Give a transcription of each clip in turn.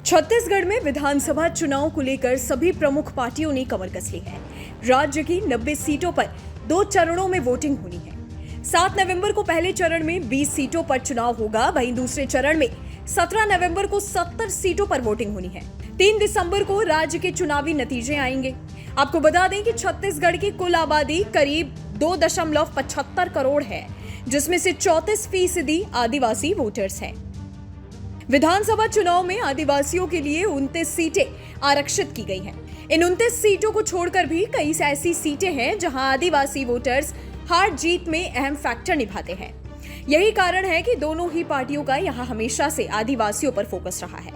छत्तीसगढ़ में विधानसभा चुनाव को लेकर सभी प्रमुख पार्टियों ने कमर कस ली है। राज्य की 90 सीटों पर 2 चरणों में वोटिंग होनी है। 7 नवंबर को पहले चरण में 20 सीटों पर चुनाव होगा, वहीं दूसरे चरण में 17 नवंबर को 70 सीटों पर वोटिंग होनी है। 3 दिसंबर को राज्य के चुनावी नतीजे आएंगे। आपको बता दें कि छत्तीसगढ़ की कुल आबादी करीब 2.75 करोड़ है, जिसमें से 34% आदिवासी वोटर्स हैं। विधानसभा चुनाव में आदिवासियों के लिए 29 सीटें आरक्षित की गई हैं। इन 29 सीटों को छोड़कर भी कई ऐसी सीटें हैं जहां आदिवासी वोटर्स हार जीत में अहम फैक्टर निभाते हैं। यही कारण है कि दोनों ही पार्टियों का यहां हमेशा से आदिवासियों पर फोकस रहा है।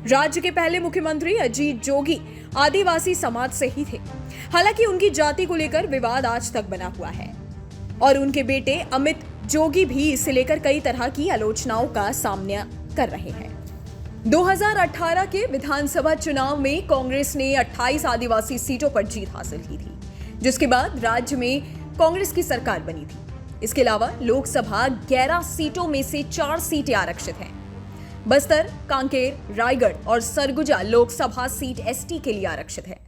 राज्य के पहले मुख्यमंत्री अजीत जोगी आदिवासी समाज से ही थे। हालांकि उनकी जाति को लेकर विवाद आज तक बना हुआ है और उनके बेटे अमित जोगी भी इसे लेकर कई तरह की आलोचनाओं का सामना कर रहे हैं। 2018 के विधानसभा चुनाव में कांग्रेस ने 28 आदिवासी सीटों पर जीत हासिल की थी, जिसके बाद राज्य में कांग्रेस की सरकार बनी थी। इसके अलावा लोकसभा 11 सीटों में से 4 सीटें आरक्षित हैं। बस्तर, कांकेर, रायगढ़ और सरगुजा लोकसभा सीट एसटी के लिए आरक्षित है।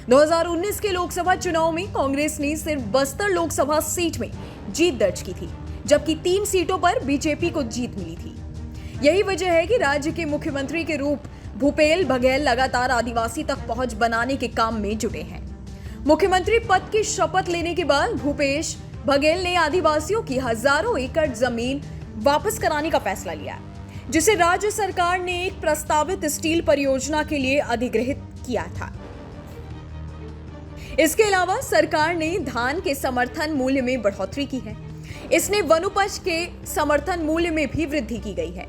2019 के लोकसभा चुनाव में कांग्रेस ने सिर्फ बस्तर लोकसभा सीट में जीत दर्ज की थी, जबकि 3 सीटों पर बीजेपी को जीत मिली थी। यही वजह है कि राज्य के मुख्यमंत्री के रूप भूपेश बघेल लगातार आदिवासी तक पहुंच बनाने के काम में जुटे हैं। मुख्यमंत्री पद की शपथ लेने के बाद भूपेश बघेल ने आदिवासियों की हजारों एकड़ जमीन वापस कराने का फैसला लिया, जिसे राज्य सरकार ने एक प्रस्तावित स्टील परियोजना के लिए अधिग्रहित किया था। इसके अलावा सरकार ने धान के समर्थन मूल्य में बढ़ोतरी की है। इसने वनोपज के समर्थन मूल्य में भी वृद्धि की गई है।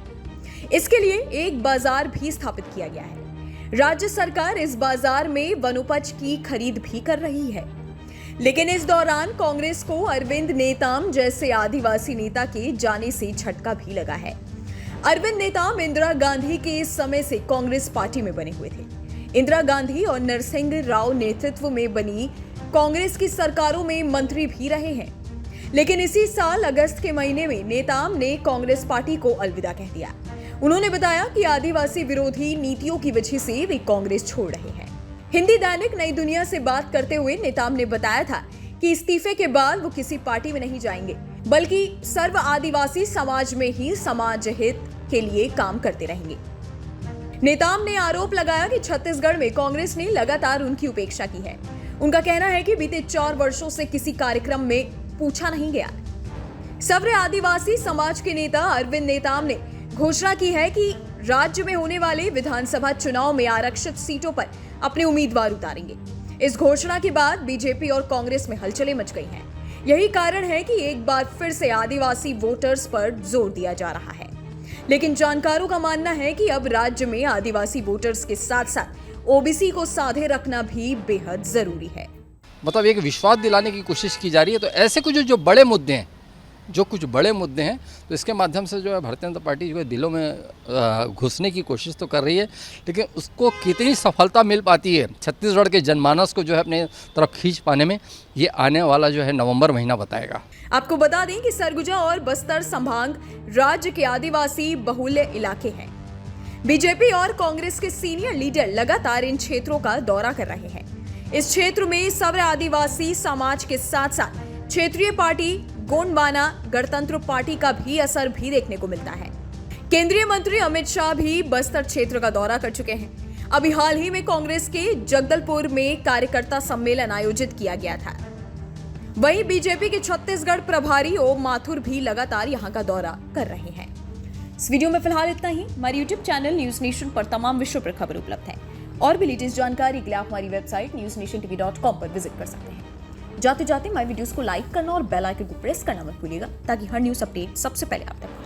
इसके लिए एक बाजार भी स्थापित किया गया है। राज्य सरकार इस बाजार में वनोपज की खरीद भी कर रही है। लेकिन इस दौरान कांग्रेस को अरविंद नेताम जैसे आदिवासी नेता के जाने से झटका भी लगा है। अरविंद नेताम इंदिरा गांधी के समय से कांग्रेस पार्टी में बने हुए थे। इंदिरा गांधी और नरसिंह राव नेतृत्व में बनी कांग्रेस की सरकारों में मंत्री भी रहे हैं। लेकिन इसी साल अगस्त के महीने में नेताम ने कांग्रेस पार्टी को अलविदा कह दिया। उन्होंने बताया कि आदिवासी विरोधी नीतियों की वजह से वे कांग्रेस छोड़ रहे हैं। हिंदी दैनिक नई दुनिया से बात करते हुए नेताम ने बताया था कि इस्तीफे के बाद वो किसी पार्टी में नहीं जाएंगे, बल्कि सर्व आदिवासी समाज में ही समाज हित के लिए काम करते रहेंगे। नेताम ने आरोप लगाया कि छत्तीसगढ़ में कांग्रेस ने लगातार उनकी उपेक्षा की है। उनका कहना है कि बीते 4 वर्षों से किसी कार्यक्रम में पूछा नहीं गया। सर्व आदिवासी समाज के नेता अरविंद नेताम ने घोषणा की है कि राज्य में होने वाले विधानसभा चुनाव में आरक्षित सीटों पर अपने उम्मीदवार उतारेंगे। इस घोषणा के बाद बीजेपी और कांग्रेस में हलचलें मच गई हैं। यही कारण है कि एक बार फिर से आदिवासी वोटर्स पर जोर दिया जा रहा है। लेकिन जानकारों का मानना है कि अब राज्य में आदिवासी वोटर्स के साथ साथ ओबीसी को साधे रखना भी बेहद जरूरी है। मतलब एक विश्वास दिलाने की कोशिश की जा रही है। तो ऐसे कुछ जो बड़े मुद्दे हैं, तो इसके माध्यम से जो है भारतीय जनता पार्टी जो है दिलों में घुसने की कोशिश तो कर रही है, लेकिन उसको कितनी सफलता मिल पाती है छत्तीसगढ़ के जनमानस को जो है अपने तरफ खींच पाने में, ये आने वाला जो है नवंबर महीना बताएगा। आपको बता दें कि सरगुजा और बस्तर संभाग राज्य के आदिवासी बहुल्य इलाके हैं। बीजेपी और कांग्रेस के सीनियर लीडर लगातार इन क्षेत्रों का दौरा कर रहे हैं। इस क्षेत्र में सर्व आदिवासी समाज के साथ साथ क्षेत्रीय पार्टी गोंडवाना गणतंत्र पार्टी का भी असर भी देखने को मिलता है। केंद्रीय मंत्री अमित शाह भी बस्तर क्षेत्र का दौरा कर चुके हैं। अभी हाल ही में कांग्रेस के जगदलपुर में कार्यकर्ता सम्मेलन आयोजित किया गया था। वहीं बीजेपी के छत्तीसगढ़ प्रभारी ओम माथुर भी लगातार यहां का दौरा कर रहे हैं। इस वीडियो में फिलहाल इतना ही। हमारे यूट्यूब चैनल न्यूज नेशन पर तमाम विषयों पर खबर उपलब्ध है और भी लेटेस्ट जानकारी के लिए आप हमारी वेबसाइट newsnationTV.com पर विजिट कर सकते हैं। जाते जाते हमारे वीडियोस को लाइक करना और बेल आइकन को प्रेस करना मत भूलिएगा, ताकि हर न्यूज अपडेट सबसे पहले आप तक